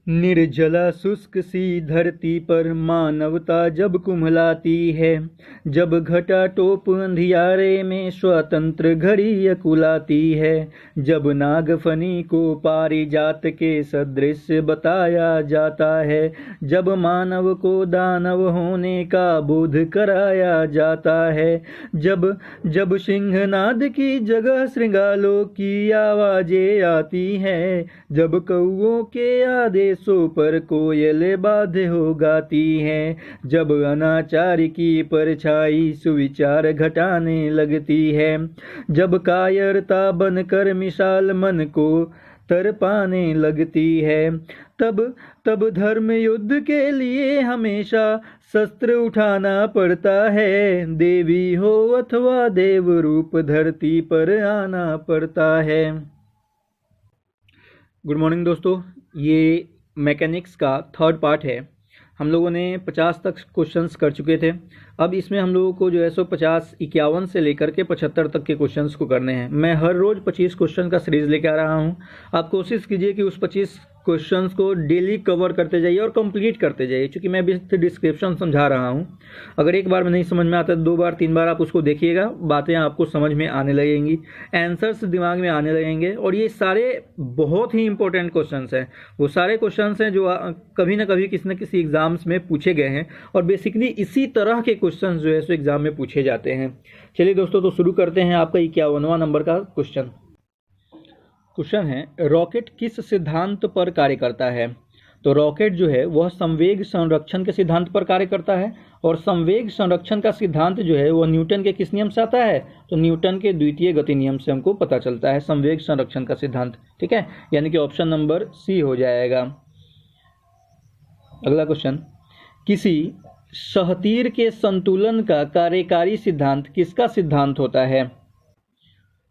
निर्जला शुष्क सी धरती पर मानवता जब कुम्हलाती है, जब घटा टोप अंधियारे में स्वतंत्र घड़ी अकुलाती है, जब नागफनी को पारिजात के सदृश बताया जाता है, जब मानव को दानव होने का बोध कराया जाता है, जब जब सिंहनाद की जगह श्रृंगालों की आवाजें आती हैं, जब कौओं के आदेशों पर कोयले बाधे हो गाती हैं, जब अनाचार की परछाई सुविचार घटाने लगती है, जब कायरता बनकर मिसाल मन को तरपाने लगती है, तब तब धर्म युद्ध के लिए हमेशा शस्त्र उठाना पड़ता है, देवी हो अथवा देव रूप धरती पर आना पड़ता है। गुड मॉर्निंग दोस्तों, ये मैकेनिक्स का थर्ड पार्ट है। हम लोगों ने 50 तक क्वेश्चंस कर चुके थे। अब इसमें हम लोगों को जो है 51 से लेकर के 75 तक के क्वेश्चंस को करने हैं। मैं हर रोज़ 25 क्वेश्चन का सीरीज़ लेके आ रहा हूँ। आप कोशिश कीजिए कि उस 25 क्वेश्चंस को डेली कवर करते जाइए और कंप्लीट करते जाइए, क्योंकि मैं विथ डिस्क्रिप्शन समझा रहा हूँ। अगर एक बार में नहीं समझ में आता तो 2 बार 3 बार आप उसको देखिएगा, बातें आपको समझ में आने लगेंगी, आंसर्स दिमाग में आने लगेंगे। और ये सारे बहुत ही इंपॉर्टेंट क्वेश्चंस हैं। वो सारे क्वेश्चंस हैं जो कभी ना कभी किसी न किसी एग्जाम्स में पूछे गए हैं, और बेसिकली इसी तरह के क्वेश्चंस जो है सो एग्जाम में पूछे जाते हैं। चलिए दोस्तों, तो शुरू करते हैं। आपका 51वां नंबर का क्वेश्चन है, रॉकेट किस सिद्धांत पर कार्य करता है? तो रॉकेट जो है वह संवेग संरक्षण के सिद्धांत पर कार्य करता है, और संवेग संरक्षण का सिद्धांत जो है वह न्यूटन के किस नियम से आता है? तो न्यूटन के द्वितीय गति नियम से हमको पता चलता है संवेग संरक्षण का सिद्धांत। ठीक है, यानी कि ऑप्शन नंबर सी हो जाएगा। अगला क्वेश्चन, किसी सहतीर के संतुलन का कार्यकारी सिद्धांत किसका सिद्धांत होता है?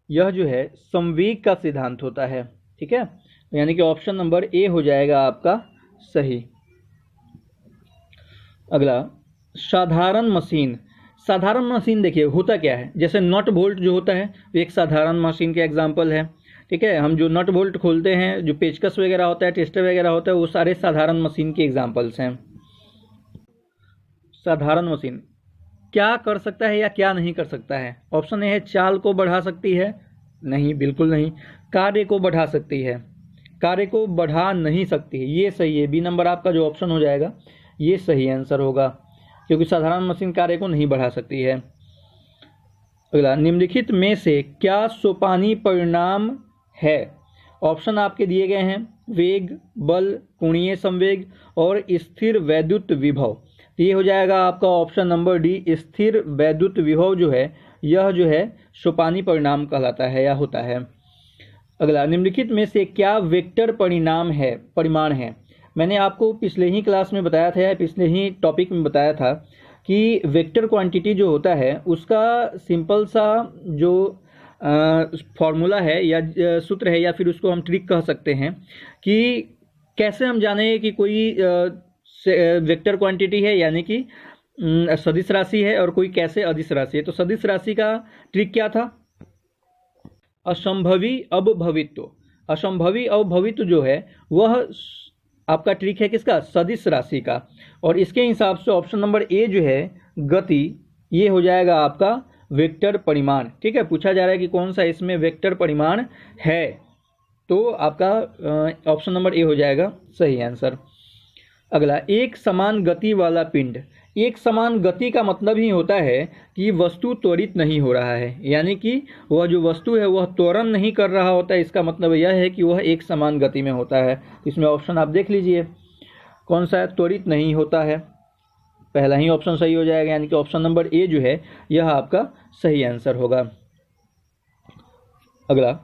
यह जो है संवेग का सिद्धांत होता है। ठीक है, यानी कि ऑप्शन नंबर ए हो जाएगा आपका सही। अगला, साधारण मशीन देखिए होता क्या है। जैसे नट बोल्ट जो होता है एक साधारण मशीन के एग्जाम्पल है। ठीक है, हम जो नट बोल्ट खोलते हैं, जो पेचकस वगैरह होता है, टेस्टर वगैरह होता है, वो सारे साधारण मशीन के एग्जाम्पल्स हैं। साधारण मशीन क्या कर सकता है या क्या नहीं कर सकता है? ऑप्शन ए है चाल को बढ़ा सकती है, नहीं, बिल्कुल नहीं। कार्य को बढ़ा सकती है, कार्य को बढ़ा नहीं सकती है, ये सही है। बी नंबर आपका जो ऑप्शन हो जाएगा ये सही आंसर होगा, क्योंकि साधारण मशीन कार्य को नहीं बढ़ा सकती है। अगला, निम्नलिखित में से क्या सोपानी परिणाम है? ऑप्शन आपके दिए गए हैं, वेग, बल, कोणीय संवेग और स्थिर वैद्युत विभव। ये हो जाएगा आपका ऑप्शन नंबर डी, स्थिर वैद्युत विभव जो है यह जो है सोपानी परिणाम कहलाता है या होता है। अगला, निम्नलिखित में से क्या वेक्टर परिमाण है? मैंने आपको पिछले ही क्लास में बताया था या पिछले ही टॉपिक में बताया था कि वेक्टर क्वांटिटी जो होता है उसका सिंपल सा जो फॉर्मूला है या सूत्र है, या फिर उसको हम ट्रिक कह सकते हैं कि कैसे हम जाने कि कोई वेक्टर क्वांटिटी है, यानी कि सदिश राशि है, और कोई कैसे अदिश राशि है। तो सदिश राशि का ट्रिक क्या था? असंभवी अवभवित्व। असंभवी अवभवित्व जो है वह आपका ट्रिक है किसका? सदिश राशि का। और इसके हिसाब से ऑप्शन नंबर ए जो है गति, ये हो जाएगा आपका वेक्टर परिमाण। ठीक है, पूछा जा रहा है कि कौन सा इसमें वेक्टर परिमाण है, तो आपका ऑप्शन नंबर ए हो जाएगा सही आंसर। अगला, एक समान गति वाला पिंड। एक समान गति का मतलब ही होता है कि वस्तु त्वरित नहीं हो रहा है, यानी कि वह जो वस्तु है वह त्वरण नहीं कर रहा होता है। इसका मतलब यह है कि वह एक समान गति में होता है। इसमें ऑप्शन आप देख लीजिए कौन सा है, त्वरित नहीं होता है। पहला ही ऑप्शन सही हो जाएगा, यानी कि ऑप्शन नंबर ए जो है यह आपका सही आंसर होगा। अगला,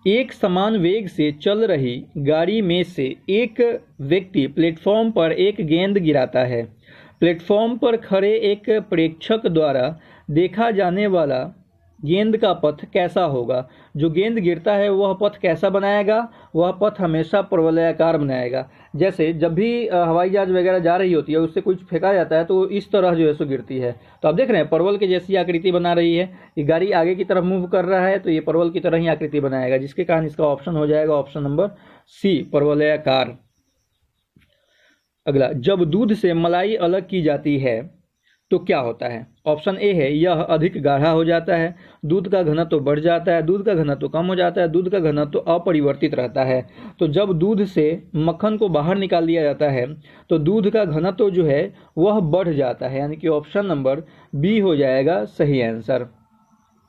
एक समान वेग से चल रही गाड़ी में से एक व्यक्ति प्लेटफॉर्म पर एक गेंद गिराता है। प्लेटफॉर्म पर खड़े एक प्रेक्षक द्वारा देखा जाने वाला गेंद का पथ कैसा होगा? जो गेंद गिरता है वह पथ कैसा बनाएगा? वह पथ हमेशा परवलयाकार बनाएगा। जैसे जब भी हवाई जहाज वगैरह जा रही होती है, उससे कुछ फेंका जाता है तो इस तरह जो है सो गिरती है। तो आप देख रहे हैं परवल के जैसी आकृति बना रही है। ये गाड़ी आगे की तरफ मूव कर रहा है तो ये परवल की तरह ही आकृति बनाएगा, जिसके कारण इसका ऑप्शन हो जाएगा ऑप्शन नंबर सी, परवलयाकार। अगला, जब दूध से मलाई अलग की जाती है तो क्या होता है? ऑप्शन ए है यह अधिक गाढ़ा हो जाता है, दूध का घनत्व बढ़ जाता है, दूध का घनत्व कम हो जाता है, दूध का घनत्व अपरिवर्तित रहता है। तो जब दूध से मक्खन को बाहर निकाल दिया जाता है तो दूध का घनत्व जो है वह बढ़ जाता है, यानी कि ऑप्शन नंबर बी हो जाएगा सही आंसर।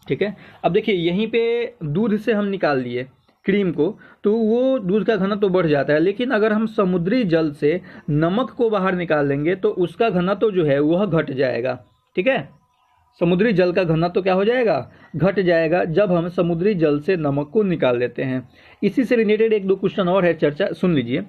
ठीक है, अब देखिए यहीं पे दूध से हम निकाल लिए क्रीम को, तो वो दूध का घनत्व तो बढ़ जाता है, लेकिन अगर हम समुद्री जल से नमक को बाहर निकाल लेंगे तो उसका घनत्व जो है वह घट जाएगा। ठीक है, समुद्री जल का घनत्व क्या हो जाएगा? घट जाएगा जब हम समुद्री जल से नमक को निकाल लेते हैं। इसी से रिलेटेड एक दो क्वेश्चन और है, चर्चा सुन लीजिए।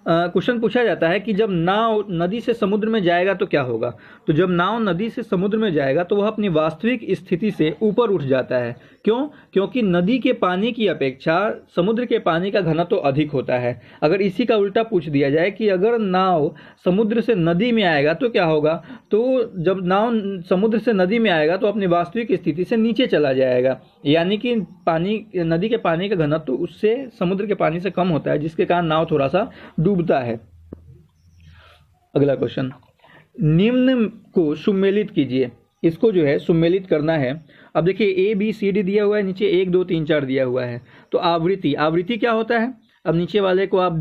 क्वेश्चन पूछा जाता है कि जब नाव नदी से समुद्र में जाएगा तो क्या होगा? तो जब नाव नदी से समुद्र में जाएगा तो वह अपनी वास्तविक स्थिति से ऊपर उठ जाता है। क्यों? क्योंकि नदी के पानी की अपेक्षा समुद्र के पानी का घनत्व तो अधिक होता है। अगर इसी का उल्टा पूछ दिया जाए कि अगर नाव समुद्र से नदी में आएगा तो क्या होगा, तो जब नाव समुद्र से नदी में आएगा तो अपनी वास्तविक स्थिति से नीचे चला जाएगा, यानी कि नदी के पानी का घनत्व तो उससे समुद्र के पानी से कम होता है, जिसके कारण नाव थोड़ा सा डूबता है। अगला क्वेश्चन, निम्न को सुमेलित कीजिए। इसको जो है सुमेलित करना है। अब देखिए ए बी सी डी दिया हुआ है, नीचे 1 2 3 4 दिया हुआ है। तो आवृत्ति क्या होता है? अब नीचे वाले को आप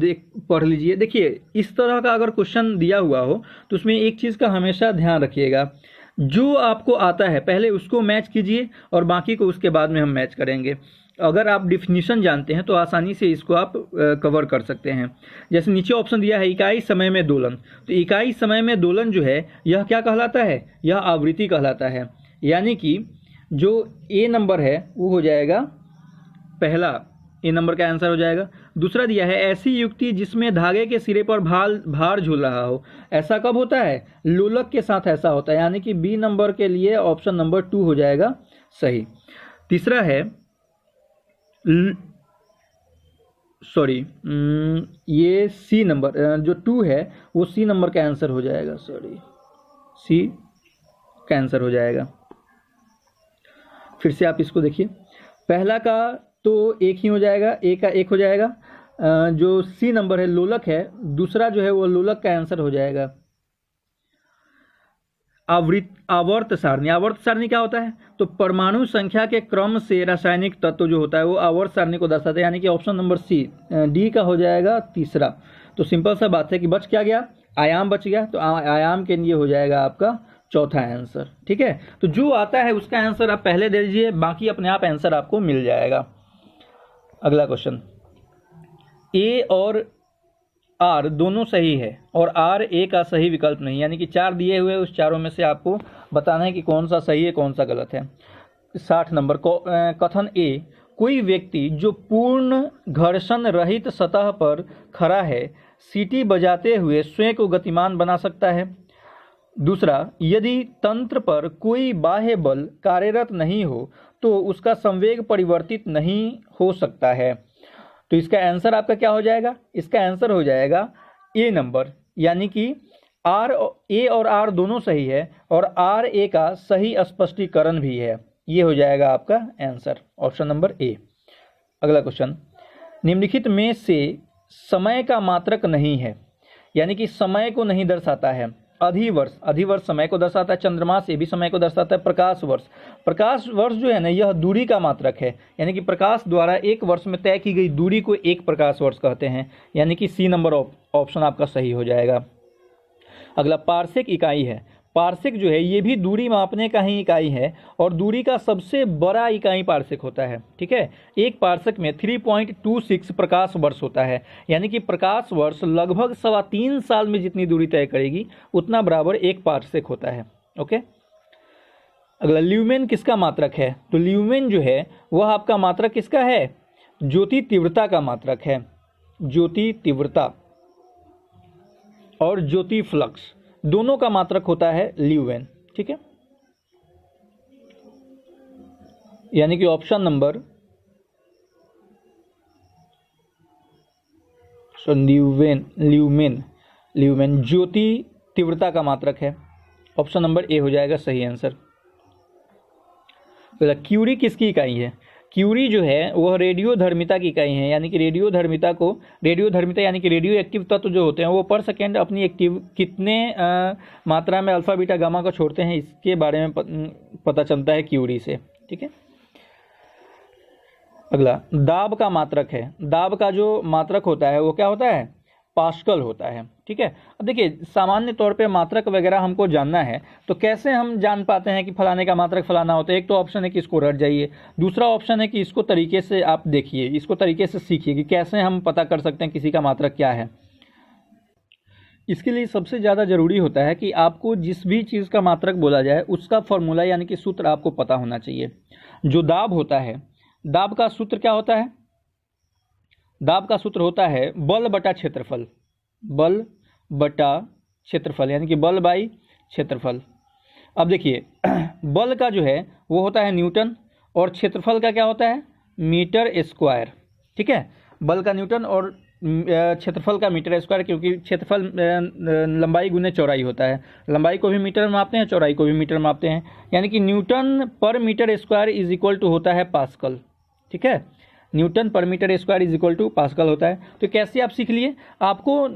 पढ़ लीजिए। देखिए इस तरह का अगर क्वेश्चन दिया हुआ हो तो उसमें एक चीज़ का हमेशा ध्यान रखिएगा, जो आपको आता है पहले उसको मैच कीजिए और बाकी को उसके बाद में हम मैच करेंगे। अगर आप डिफिनीशन जानते हैं तो आसानी से इसको आप कवर कर सकते हैं। जैसे नीचे ऑप्शन दिया है इकाई समय में दोलन, तो इकाई समय में दोलन जो है यह क्या कहलाता है? यह आवृत्ति कहलाता है, यानी कि जो ए नंबर है वो हो जाएगा पहला, ए नंबर का आंसर हो जाएगा। दूसरा दिया है ऐसी युक्ति जिसमें धागे के सिरे पर भार झूल रहा हो। ऐसा कब होता है? लोलक के साथ ऐसा होता है, यानी कि बी नंबर के लिए ऑप्शन नंबर 2 हो जाएगा सही। तीसरा है ये सी नंबर जो 2 है वो सी नंबर का आंसर हो जाएगा, सी का आंसर हो जाएगा। फिर से आप इसको देखिए, पहला का तो एक ही हो जाएगा, ए का एक हो जाएगा। जो सी नंबर है लोलक है, दूसरा जो है वो लोलक का आंसर हो जाएगा। आवर्त सारणी क्या होता है? तो परमाणु संख्या के क्रम से रासायनिक तत्व जो होता है वो आवर्त सारणी को दर्शाता है, यानी कि ऑप्शन नंबर सी डी का हो जाएगा तीसरा। तो सिंपल सा बात है कि बच क्या गया? आयाम बच गया, तो आयाम के लिए हो जाएगा आपका चौथा आंसर। ठीक है, तो जो आता है उसका आंसर आप पहले दे दीजिए, बाकी अपने आप आंसर आपको मिल जाएगा। अगला क्वेश्चन, ए और आर दोनों सही है और आर ए का सही विकल्प नहीं, यानी कि 4 दिए हुए उस चारों में से आपको बताना है कि कौन सा सही है कौन सा गलत है। 60 नंबर को कथन ए, कोई व्यक्ति जो पूर्ण घर्षण रहित सतह पर खड़ा है सीटी बजाते हुए स्वयं को गतिमान बना सकता है। दूसरा, यदि तंत्र पर कोई बाह्य बल कार्यरत नहीं हो तो उसका संवेग परिवर्तित नहीं हो सकता है। तो इसका आंसर आपका क्या हो जाएगा? इसका आंसर हो जाएगा ए नंबर, यानी कि ए और आर दोनों सही है और आर ए का सही स्पष्टीकरण भी है। ये हो जाएगा आपका आंसर, ऑप्शन नंबर ए। अगला क्वेश्चन, निम्नलिखित में से समय का मात्रक नहीं है, यानी कि समय को नहीं दर्शाता है। अधिवर्ष समय को दर्शाता है, चंद्रमास ये भी समय को दर्शाता है। प्रकाश वर्ष जो है ना यह दूरी का मात्रक है, यानी कि प्रकाश द्वारा एक वर्ष में तय की गई दूरी को एक प्रकाश वर्ष कहते हैं, यानी कि सी नंबर ऑप्शन आपका सही हो जाएगा। अगला पार्सेक इकाई है। पार्सेक जो है ये भी दूरी मापने का ही इकाई है और दूरी का सबसे बड़ा इकाई पार्सेक होता है। ठीक है, एक पार्सेक में 3.26 प्रकाश वर्ष होता है, यानी कि प्रकाश वर्ष लगभग 3.25 साल में जितनी दूरी तय करेगी उतना बराबर एक पार्सेक होता है। ओके, अगला ल्यूमेन किसका मात्रक है? तो ल्यूमेन जो है वह आपका मात्रक किसका है? ज्योति तीव्रता का मात्रक है। ज्योति तीव्रता और ज्योति फ्लक्स दोनों का मात्रक होता है ल्यूमेन। ठीक है, यानी कि ऑप्शन नंबर ल्यूमेन ज्योति तीव्रता का मात्रक है, ऑप्शन नंबर ए हो जाएगा सही आंसर। क्यूरी किसकी इकाई है? क्यूरी जो है वह रेडियोधर्मिता की इकाई है, यानी कि रेडियोधर्मिता यानी कि रेडियो एक्टिव तत्व जो होते हैं वो पर सेकेंड अपनी कितने मात्रा में अल्फा बीटा गामा को छोड़ते हैं, इसके बारे में पता चलता है क्यूरी से। ठीक है, अगला दाब का मात्रक है। दाब का जो मात्रक होता है वो क्या होता है, पास्कल होता है। ठीक है, अब देखिए सामान्य तौर पे मात्रक वगैरह हमको जानना है तो कैसे हम जान पाते हैं कि फलाने का मात्रक फलाना होता है। एक तो ऑप्शन है कि इसको रट जाइए, दूसरा ऑप्शन है कि इसको तरीके से आप देखिए, इसको तरीके से सीखिए कि कैसे हम पता कर सकते हैं किसी का मात्रक क्या है। इसके लिए सबसे ज़्यादा ज़रूरी होता है कि आपको जिस भी चीज़ का मात्रक बोला जाए उसका फॉर्मूला यानी कि सूत्र आपको पता होना चाहिए। जो दाब होता है, दाब का सूत्र क्या होता है, दाब का सूत्र होता है बल बटा क्षेत्रफल, बल बटा क्षेत्रफल यानी कि बल बाई क्षेत्रफल। अब देखिए बल का जो है वो होता है न्यूटन और क्षेत्रफल का क्या होता है, मीटर स्क्वायर। ठीक है, बल का न्यूटन और क्षेत्रफल का मीटर स्क्वायर, क्योंकि क्षेत्रफल लंबाई गुने चौड़ाई होता है, लंबाई को भी मीटर में मापते हैं, चौड़ाई को भी मीटर में मापते हैं, यानी कि newton per metre square is equal to होता है पास्कल। ठीक है, newton per metre square is equal to pascal होता है। तो कैसे आप सीख लिए, आपको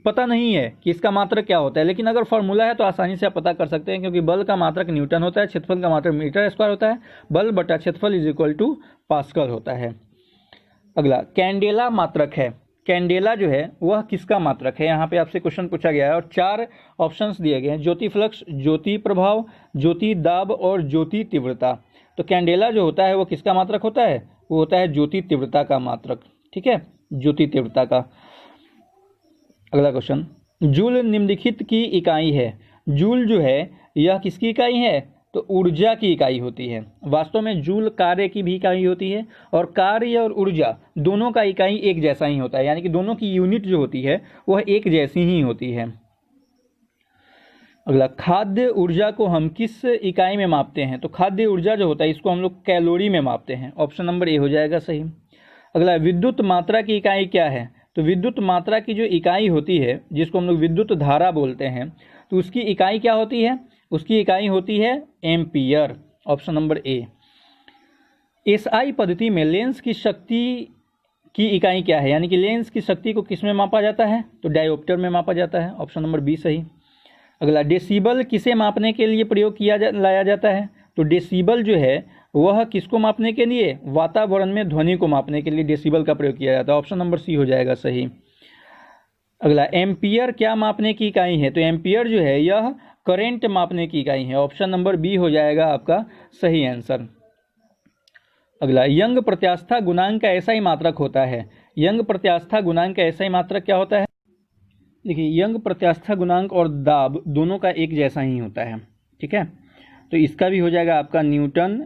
पता नहीं है कि इसका मात्रक क्या होता है, लेकिन अगर फॉर्मूला है तो आसानी से आप पता कर सकते हैं, क्योंकि बल का मात्रक न्यूटन होता है, क्षेत्रफल का मात्रक मीटर स्क्वायर होता है, बल बटा क्षेत्रफल इज इक्वल टू पास्कल होता है। अगला कैंडेला मात्रक है। कैंडेला जो है वह किसका मात्रक है, यहाँ पे आपसे क्वेश्चन पूछा गया है और 4 ऑप्शंस दिए गए हैं, ज्योति फ्लक्स, ज्योति प्रभाव, ज्योति दाब और ज्योति तीव्रता। तो कैंडेला जो होता है वो किसका मात्रक होता है, वो होता है ज्योति तीव्रता का मात्रक। ठीक है, ज्योति तीव्रता का। अगला क्वेश्चन, जूल निम्नलिखित की इकाई है। जूल जो है यह किसकी इकाई है, तो ऊर्जा की इकाई होती है। वास्तव में जूल कार्य की भी इकाई होती है और कार्य और ऊर्जा दोनों का इकाई एक जैसा ही होता है, यानी कि दोनों की यूनिट जो होती है वह एक जैसी ही होती है। अगला, खाद्य ऊर्जा को हम किस इकाई में मापते हैं, तो खाद्य ऊर्जा जो होता है इसको हम लोग कैलोरी में मापते हैं। ऑप्शन नंबर ए हो जाएगा सही। अगला, विद्युत मात्रा की इकाई क्या है, तो विद्युत मात्रा की जो इकाई होती है जिसको हम लोग विद्युत धारा बोलते हैं, तो उसकी इकाई क्या होती है, उसकी इकाई होती है ampere. Option number A. SI पद्धति में लेंस की शक्ति की इकाई क्या है, यानी कि लेंस की शक्ति को किस में मापा जाता है, तो डायोप्टर में मापा जाता है। ऑप्शन नंबर बी सही। अगला, डेसिबल किसे मापने के लिए प्रयोग लाया जाता है, तो डेसिबल जो है वह किसको मापने के लिए, वातावरण में ध्वनि को मापने के लिए डेसिबल का प्रयोग किया जाता है। ऑप्शन नंबर सी हो जाएगा सही। अगला, एम्पियर क्या मापने की इकाई है, तो एम्पियर जो है यह करंट मापने की इकाई है। ऑप्शन नंबर बी हो जाएगा आपका सही आंसर। अगला, यंग प्रत्यास्था गुणांक का ऐसा ही मात्रक होता है। यंग प्रत्यास्था गुणांक का ऐसा ही मात्रक क्या होता है, देखिए यंग प्रत्यास्था गुणांक और दाब दोनों का एक जैसा ही होता है। ठीक है, तो इसका भी हो जाएगा आपका न्यूटन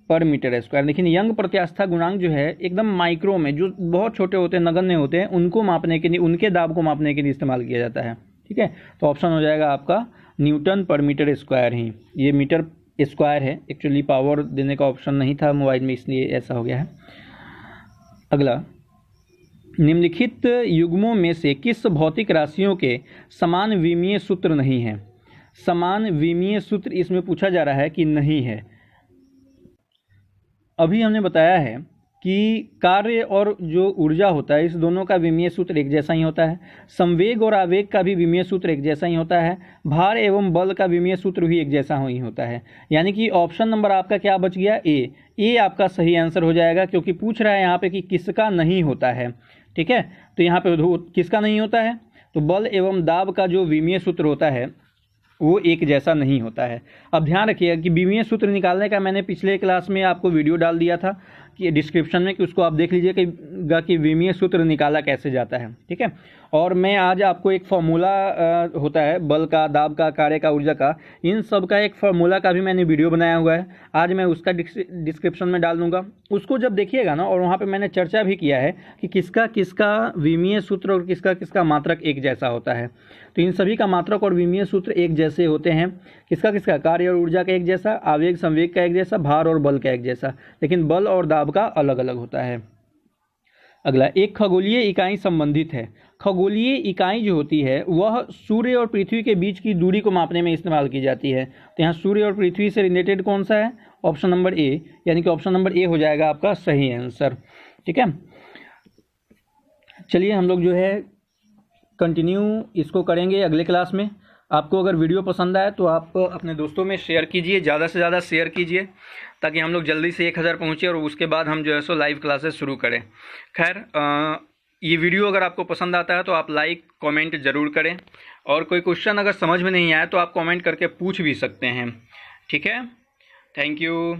पर मीटर स्क्वायर। लेकिन यंग प्रत्यास्था गुणांक जो है एकदम माइक्रो में, जो बहुत छोटे होते हैं, नगण्य होते हैं, उनको मापने के लिए, उनके दाब को मापने के लिए इस्तेमाल किया जाता है। ठीक है, तो ऑप्शन हो जाएगा आपका न्यूटन पर मीटर स्क्वायर ही। ये मीटर स्क्वायर है, एक्चुअली पावर देने का ऑप्शन नहीं था मोबाइल में, इसलिए ऐसा हो गया है। अगला, निम्नलिखित युग्मों में से किस भौतिक राशियों के समान विमीय सूत्र नहीं है। समान विमीय सूत्र इसमें पूछा जा रहा है कि नहीं है। अभी हमने बताया है कि कार्य और जो ऊर्जा होता है इस दोनों का विमीय सूत्र एक जैसा ही होता है। संवेग और आवेग का भी विमीय सूत्र एक जैसा ही होता है। भार एवं बल का विमीय सूत्र भी एक जैसा ही होता है। यानी कि ऑप्शन नंबर आपका क्या बच गया, ए आपका सही आंसर हो जाएगा, क्योंकि पूछ रहा है यहाँ पे कि किसका नहीं होता है। ठीक है, तो यहाँ पे किसका नहीं होता है, तो बल एवं दाब का जो विमीय सूत्र होता है वो एक जैसा नहीं होता है। अब ध्यान रखिएगा कि विमीय सूत्र निकालने का मैंने पिछले क्लास में आपको वीडियो डाल दिया था कि डिस्क्रिप्शन में, कि उसको आप देख लीजिएगा कि विमीय सूत्र निकाला कैसे जाता है। ठीक है, और मैं आज आपको एक फॉर्मूला होता है बल का, दाब का, कार्य का, ऊर्जा का, इन सब का एक फॉर्मूला का भी मैंने वीडियो बनाया हुआ है। आज मैं उसका डिस्क्रिप्शन में डाल दूंगा, उसको जब देखिएगा ना, और वहाँ पे मैंने चर्चा भी किया है कि किसका किसका विमीय सूत्र और किसका किसका मात्रक एक जैसा होता है। तो इन सभी का मात्रक और विमीय सूत्र एक जैसे होते हैं। किसका किसका, कार्य और ऊर्जा का एक जैसा, आवेग संवेग का एक जैसा, भार और बल का एक जैसा, लेकिन बल और दाब का अलग अलग होता है। अगला, एक खगोलीय इकाई संबंधित है। खगोलीय इकाई जो होती है वह सूर्य और पृथ्वी के बीच की दूरी को मापने में इस्तेमाल की जाती है। तो यहाँ सूर्य और पृथ्वी से रिलेटेड कौन सा है? ऑप्शन नंबर ए, यानी कि ऑप्शन नंबर ए हो जाएगा आपका सही आंसर। ठीक है, चलिए हम लोग जो है कंटिन्यू इसको करेंगे अगले क्लास में। आपको अगर वीडियो पसंद आए तो आप अपने दोस्तों में शेयर कीजिए, ज़्यादा से ज़्यादा शेयर कीजिए, ताकि हम लोग जल्दी से 1000 पहुँचे और उसके बाद हम जो है सो लाइव क्लासेस शुरू करें। खैर, ये वीडियो अगर आपको पसंद आता है तो आप लाइक कमेंट ज़रूर करें, और कोई क्वेश्चन अगर समझ में नहीं आया तो आप कमेंट करके पूछ भी सकते हैं। ठीक है, थैंक यू।